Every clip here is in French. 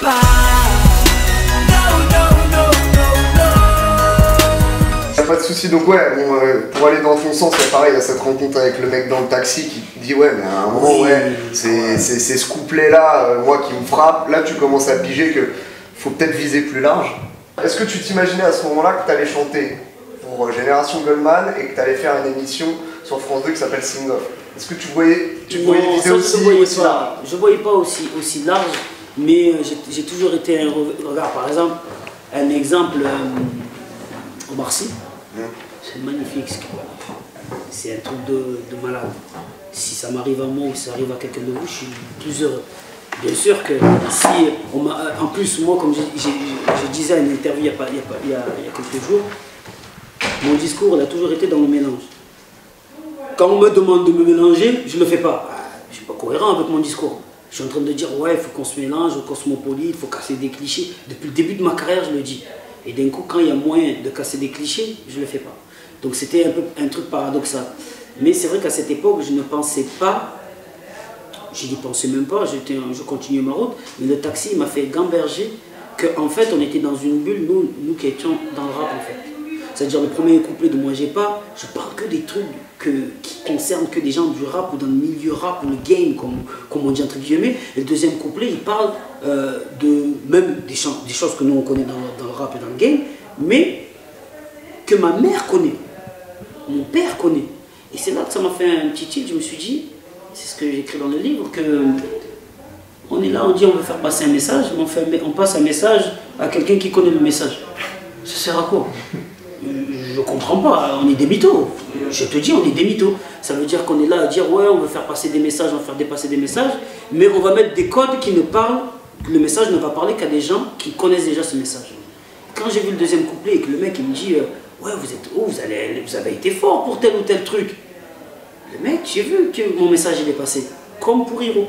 pas. No, no, no, no, no. Y'a pas de souci, donc ouais, bon, pour aller dans ton sens, c'est pareil, il y a cette rencontre avec le mec dans le taxi qui te dit ouais, mais à un moment, ouais, c'est ce couplet-là, moi qui me frappe, là tu commences à piger que faut peut-être viser plus large. Est-ce que tu t'imaginais à ce moment-là que tu allais chanter pour Génération Goldman et que tu allais faire une émission sur France 2 qui s'appelle Sing Off? Est-ce que tu voyais viser aussi large? Je voyais pas aussi large, mais j'ai toujours été un regard. Par exemple, un exemple, Omar Sy, c'est magnifique ce qu'il a. C'est un truc de malade. Si ça m'arrive à moi ou si ça arrive à quelqu'un de vous, je suis plus heureux. Bien sûr que si on m'a... En plus, moi, comme je disais à une interview il y a quelques jours, mon discours il a toujours été dans le mélange. Quand on me demande de me mélanger, je ne le fais pas. Je ne suis pas cohérent avec mon discours. Je suis en train de dire, ouais, il faut qu'on se mélange, cosmopolite, il faut casser des clichés. Depuis le début de ma carrière, je le dis. Et d'un coup, quand il y a moyen de casser des clichés, je ne le fais pas. Donc c'était un peu un truc paradoxal. Mais c'est vrai qu'à cette époque, je ne pensais pas, je n'y pensais même pas, je continuais ma route, mais le taxi m'a fait gamberger qu'en fait, on était dans une bulle, nous qui étions dans le rap en fait. C'est-à-dire le premier couplet de Moi J'ai Pas, je parle que des trucs qui concernent que des gens du rap ou dans le milieu rap ou le game, comme on dit entre guillemets. Et le deuxième couplet, il parle même des choses que nous on connaît dans le rap et dans le game, mais que ma mère connaît, mon père connaît. Et c'est là que ça m'a fait un petit tilt, je me suis dit, c'est ce que j'ai écrit dans le livre, que on est là, on dit on veut faire passer un message, mais on passe un message à quelqu'un qui connaît le message. Ça sert à quoi? Je comprends pas, on est des mythos. Je te dis, on est des mythos. Ça veut dire qu'on est là à dire, ouais, on veut faire passer des messages, on va faire dépasser des messages, mais on va mettre des codes qui ne parlent, le message ne va parler qu'à des gens qui connaissent déjà ce message. Quand j'ai vu le deuxième couplet et que le mec il me dit, ouais, vous avez été fort pour tel ou tel truc. Le mec, j'ai vu que mon message il est passé, comme pour Hiro.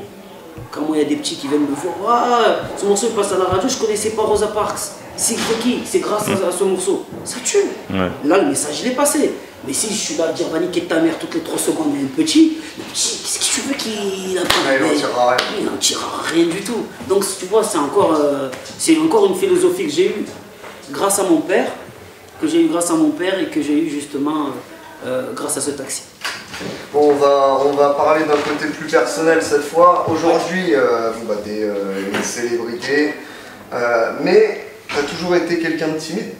Quand moi il y a des petits qui viennent me voir, ah, ce morceau il passe à la radio, je connaissais pas Rosa Parks. C'est qui? C'est grâce à ce morceau. Ça tue. Ouais. Là, le message, il est passé. Mais si je suis là à dire, va niquer ta mère toutes les 3 secondes, il y a un petit, qu'est-ce que tu veux qu'il n'en tirera rien. Il n'en tirera rien du tout. Donc, tu vois, c'est encore une philosophie que j'ai eue grâce à mon père, et que j'ai eu justement grâce à ce taxi. Bon, on va parler d'un côté plus personnel cette fois. Aujourd'hui, tu es une célébrité, mais tu as toujours été quelqu'un de timide.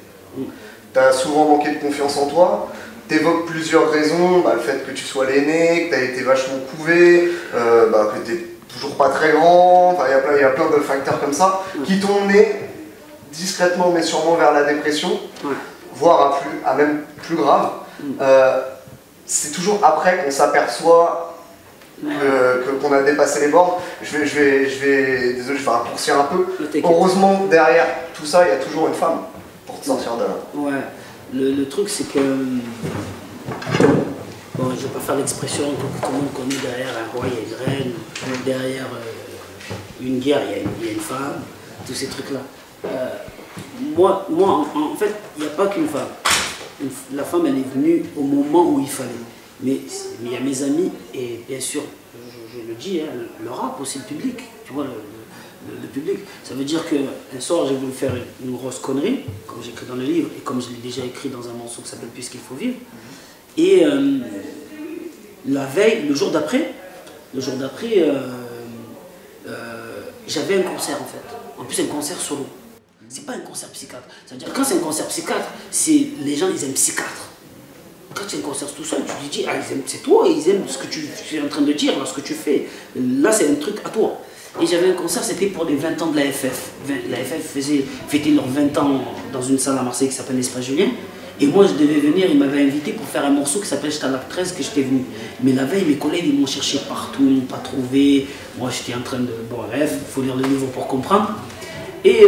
Tu as souvent manqué de confiance en toi. Tu évoques plusieurs raisons, le fait que tu sois l'aîné, que tu as été vachement couvé, que tu n'es toujours pas très grand, il y a plein de facteurs comme ça qui t'ont mené discrètement mais sûrement vers la dépression, voire à même plus grave. C'est toujours après qu'on s'aperçoit qu'on a dépassé les bornes. Désolé, je vais raccourcir un peu. Heureusement, derrière tout ça, il y a toujours une femme pour te sortir de là. Ouais, le truc c'est que, bon, je vais pas faire l'expression que tout le monde connaît, derrière un roi, il y a une reine, derrière une guerre, il y a une femme, tous ces trucs-là. Moi, en fait, il n'y a pas qu'une femme. La femme, elle est venue au moment où il fallait. Mais il y a mes amis, et bien sûr, je le dis, hein, le rap aussi, le public, tu vois, le public. Ça veut dire qu'un soir, j'ai voulu faire une grosse connerie, comme j'écris dans le livre, et comme je l'ai déjà écrit dans un morceau qui s'appelle Puisqu'il faut vivre. Et la veille, le jour d'après, j'avais un concert en fait. En plus, un concert solo. C'est pas un concert psychiatre. C'est-à-dire, quand c'est un concert psychiatre, les gens, ils aiment psychiatre. Quand c'est un concert tout seul, tu te dis, ah, c'est toi, ils aiment ce que tu es en train de dire, ce que tu fais. Là, c'est un truc à toi. Et j'avais un concert, c'était pour les 20 ans de la FF. La FF fêtait leurs 20 ans dans une salle à Marseille qui s'appelle l'Espace Julien. Et moi, je devais venir, ils m'avaient invité pour faire un morceau qui s'appelle J'étais à la 13, que j'étais venu. Mais la veille, mes collègues, ils m'ont cherché partout, ils m'ont pas trouvé. Moi, j'étais en train de... Bon, bref, il faut lire le livre pour comprendre. Et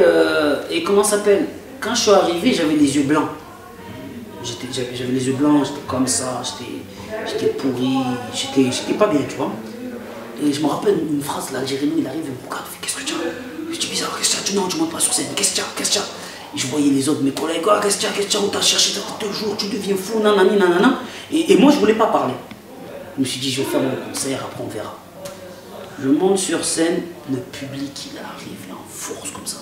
comment ça s'appelle? Quand je suis arrivé, j'avais les yeux blancs. J'avais les yeux blancs, j'étais comme ça, j'étais pourri, j'étais pas bien, tu vois. Et je me rappelle une phrase, l'Algérien, il arrive, il me regarde, qu'est-ce que tu as? Je dis bizarre, qu'est-ce que tu as? Non, tu montes pas sur scène, qu'est-ce que tu as? Et je voyais les autres, mes collègues, ah, qu'est-ce que tu as? On t'a cherché 2 jours, tu deviens fou, nanani, nanana. Et moi, je voulais pas parler. Je me suis dit, je vais faire mon concert, après on verra. Je monte sur scène, le public il est arrivé en force comme ça.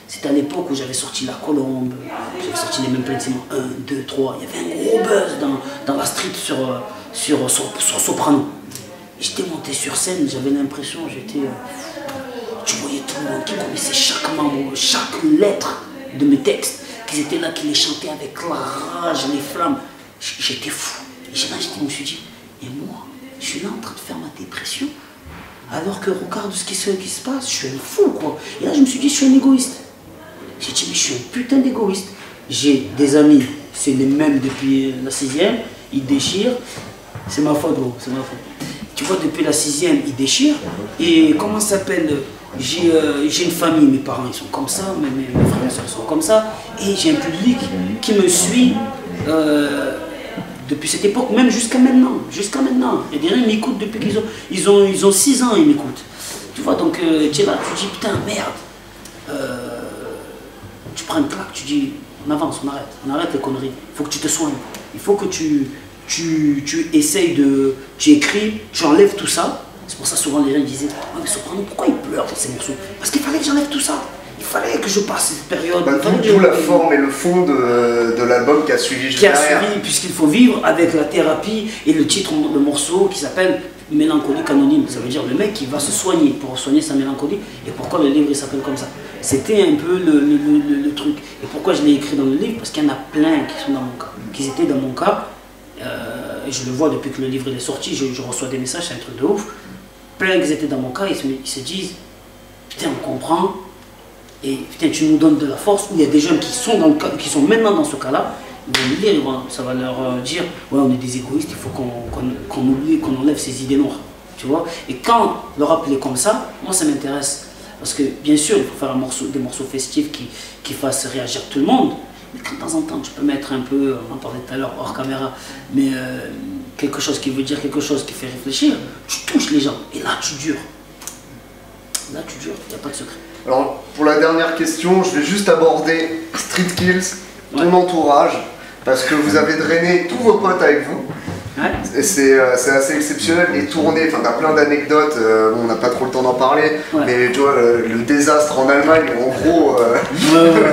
C'était à l'époque où j'avais sorti La Colombe, j'avais sorti les mêmes plaintiments 1, 2, 3. Il y avait un gros buzz dans la street sur Soprano. J'étais monté sur scène, j'avais l'impression, tu voyais tout le monde qui connaissait chaque mot, chaque lettre de mes textes, qu'ils étaient là, qui les chantaient avec la rage, les flammes. J'étais fou. Et je me suis dit, et moi, je suis là en train de faire ma dépression, alors que regarde ce qui se passe, je suis un fou quoi. Et là je me suis dit, je suis un égoïste. J'ai dit, mais je suis un putain d'égoïste. J'ai des amis, c'est les mêmes depuis la 6e, ils déchirent. C'est ma faute gros, c'est ma faute. Tu vois, depuis la 6e, ils déchirent. Et comment ça s'appelle, j'ai une famille, mes parents ils sont comme ça, mes frères et soeurs sont comme ça. Et j'ai un public qui me suit depuis cette époque, même jusqu'à maintenant. Jusqu'à maintenant. Il y a des gens qui m'écoutent depuis qu'ils ont 6 ans, ils m'écoutent. Tu vois, donc tu es là, tu dis, putain, merde. Tu prends une claque, tu dis, on avance, on arrête les conneries. Il faut que tu te soignes. Il faut que tu essayes de... Tu écris, tu enlèves tout ça. C'est pour ça souvent les gens disaient, oh, mais Soprano, pourquoi il pleure dans ces morceaux? Parce qu'il fallait que j'enlève tout ça. Il fallait que je passe cette période. D'où la forme et le fond de l'album qui a suivi juste derrière. Puisqu'il faut vivre avec la thérapie et le titre, le morceau qui s'appelle Mélancolique anonyme. Ça veut dire le mec qui va se soigner pour soigner sa mélancolie. Et pourquoi le livre il s'appelle comme ça? C'était un peu le truc. Et pourquoi je l'ai écrit dans le livre? Parce qu'il y en a plein qui sont dans mon cas, qui étaient dans mon cas. Et je le vois depuis que le livre est sorti, je reçois des messages, c'est un truc de ouf. Plein qui étaient dans mon cas, ils se disent, putain on comprend. Et putain, tu nous donnes de la force. Il y a des jeunes qui sont, qui sont maintenant dans ce cas-là, ils vont le lire, ça va leur dire, ouais, on est des égoïstes, il faut qu'on oublie, qu'on enlève ces idées noires. Tu vois. Et quand le rap il est comme ça, moi ça m'intéresse. Parce que bien sûr, il faut faire des morceaux festifs qui fassent réagir tout le monde. Mais quand de temps en temps, tu peux mettre un peu, on en parlait tout à l'heure hors caméra, mais quelque chose qui veut dire quelque chose qui fait réfléchir, tu touches les gens. Et là, tu dures. Là, tu dures, il n'y a pas de secret. Alors, pour la dernière question, je vais juste aborder Street Kills, ton entourage, parce que vous avez drainé tous vos potes avec vous. Ouais. Et c'est assez exceptionnel, les tournées, enfin t'as plein d'anecdotes, on n'a pas trop le temps d'en parler, ouais. Mais tu vois, le désastre en Allemagne, en gros,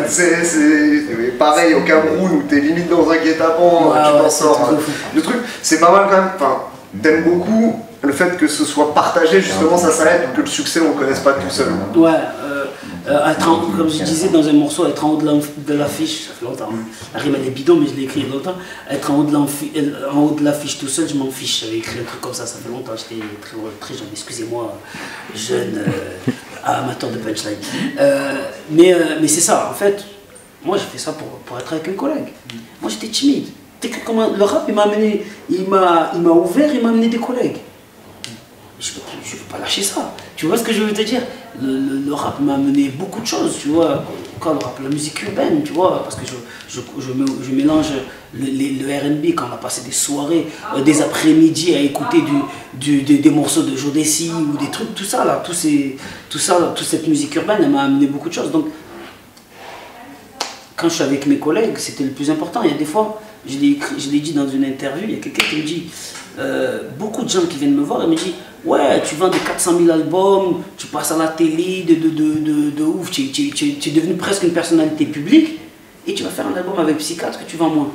c'est pareil au Cameroun où t'es limite dans un guet-apens, tu t'en sors. Le truc, c'est pas mal quand même, enfin, t'aimes beaucoup le fait que ce soit partagé, justement ça aide, que le succès on ne connaisse pas tout seul. Ouais, comme je disais dans un morceau, être en haut de l'affiche, ça fait longtemps, la rime elle est bidon mais je l'ai écrit il y a longtemps, être en haut de l'affiche tout seul, je m'en fiche, j'avais écrit un truc comme ça fait longtemps, j'étais très jeune, excusez-moi, jeune amateur de punchline. Mais c'est ça, en fait, moi j'ai fait ça pour être avec un collègue, moi j'étais timide, le rap il m'a amené, il m'a ouvert, il m'a amené des collègues. Je ne veux pas lâcher ça. Tu vois ce que je veux te dire? Le rap m'a amené beaucoup de choses, tu vois. Quand le rap, la musique urbaine, tu vois, parce que je mélange le R&B quand on a passé des soirées, des après-midi à écouter des morceaux de Jodeci ou des trucs, tout ça là, toute cette musique urbaine, elle m'a amené beaucoup de choses. Donc, quand je suis avec mes collègues, c'était le plus important. Il y a des fois, je l'ai dit dans une interview, il y a quelqu'un qui me dit, beaucoup de gens qui viennent me voir et me disent, ouais, tu vends des 400 000 albums, tu passes à la télé de ouf, tu es devenu presque une personnalité publique et tu vas faire un album avec Psychiatre que tu vends moins.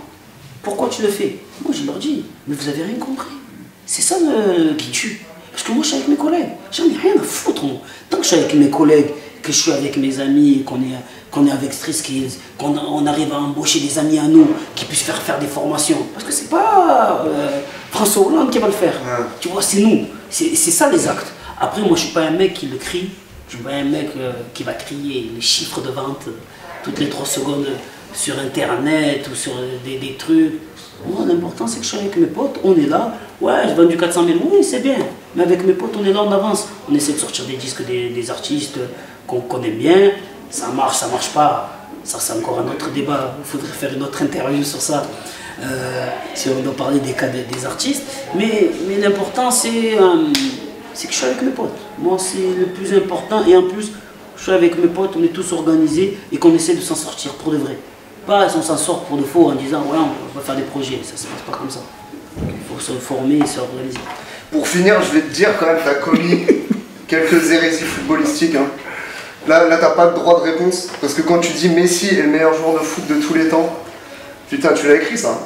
Pourquoi tu le fais? Moi je leur dis, mais vous avez rien compris. C'est ça qui tue. Parce que moi je suis avec mes collègues, j'en ai rien à foutre. Moi. Tant que je suis avec mes collègues, que je suis avec mes amis, qu'on est avec Street Skills, qu'on arrive à embaucher des amis à nous qui puissent faire des formations. Parce que c'est pas François Hollande qui va le faire. Ouais. Tu vois, c'est nous. C'est ça les actes. Après, moi je suis pas un mec qui le crie. Je suis pas un mec qui va crier les chiffres de vente toutes les 3 secondes sur internet ou sur des trucs. Moi l'important c'est que je suis avec mes potes, on est là. Ouais, j'ai vendu 400 000, oui c'est bien. Mais avec mes potes on est là, on avance. On essaie de sortir des disques des artistes qu'on connaît bien. Ça marche pas. Ça c'est encore un autre débat. Il faudrait faire une autre interview sur ça. Si on doit parler des cas des artistes. Mais l'important c'est que je suis avec mes potes. Moi c'est le plus important. Et en plus, je suis avec mes potes, on est tous organisés et qu'on essaie de s'en sortir pour de vrai. Pas on s'en sort pour de faux en disant ouais on va faire des projets. Ça se passe pas comme ça. Il faut se former et s'organiser. Pour finir, je vais te dire quand même, tu as commis quelques hérésies footballistiques. Hein. Là t'as pas de droit de réponse, parce que quand tu dis Messi est le meilleur joueur de foot de tous les temps, putain, tu l'as écrit ça.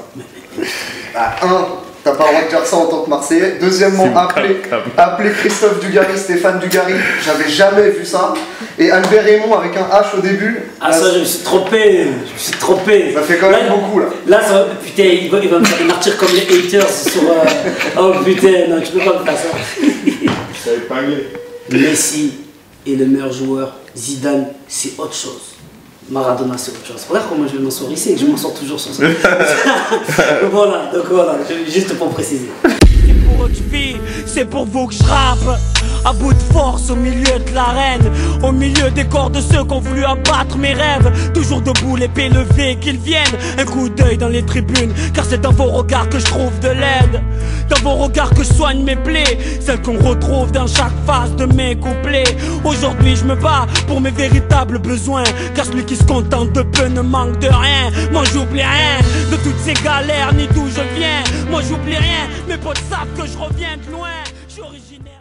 Bah, t'as pas le droit de dire ça en tant que Marseillais. Deuxièmement, appeler Christophe Dugarry, Stéphane Dugarry, j'avais jamais vu ça. Et Albert Raymond avec un H au début. Ah là, ça, je me suis trompé, Ça fait quand même beaucoup là. Là, ça va, putain, il va me faire des martyrs comme les haters sur... oh putain, non, tu peux pas me faire ça. Ça épinglé. Messi est le meilleur joueur, Zidane, c'est autre chose. Maradona, c'est autre chose. Regarde comment je vais m'en sortir ici et que je m'en sors toujours sur ça. Voilà, juste pour préciser. C'est pour eux que je vis, c'est pour vous que je rappe. À bout de force au milieu de l'arène, au milieu des corps de ceux qui ont voulu abattre mes rêves. Toujours debout, l'épée levée, qu'ils viennent. Un coup d'œil dans les tribunes, car c'est dans vos regards que je trouve de l'aide. Dans vos regards que je soigne mes plaies, celles qu'on retrouve dans chaque phase de mes couplets. Aujourd'hui je me bats pour mes véritables besoins, car celui qui se contente de peu ne manque de rien. Moi j'oublie rien de toutes ces galères ni d'où je viens. Moi j'oublie rien, mes potes savent que je reviens de loin. Je suis originaire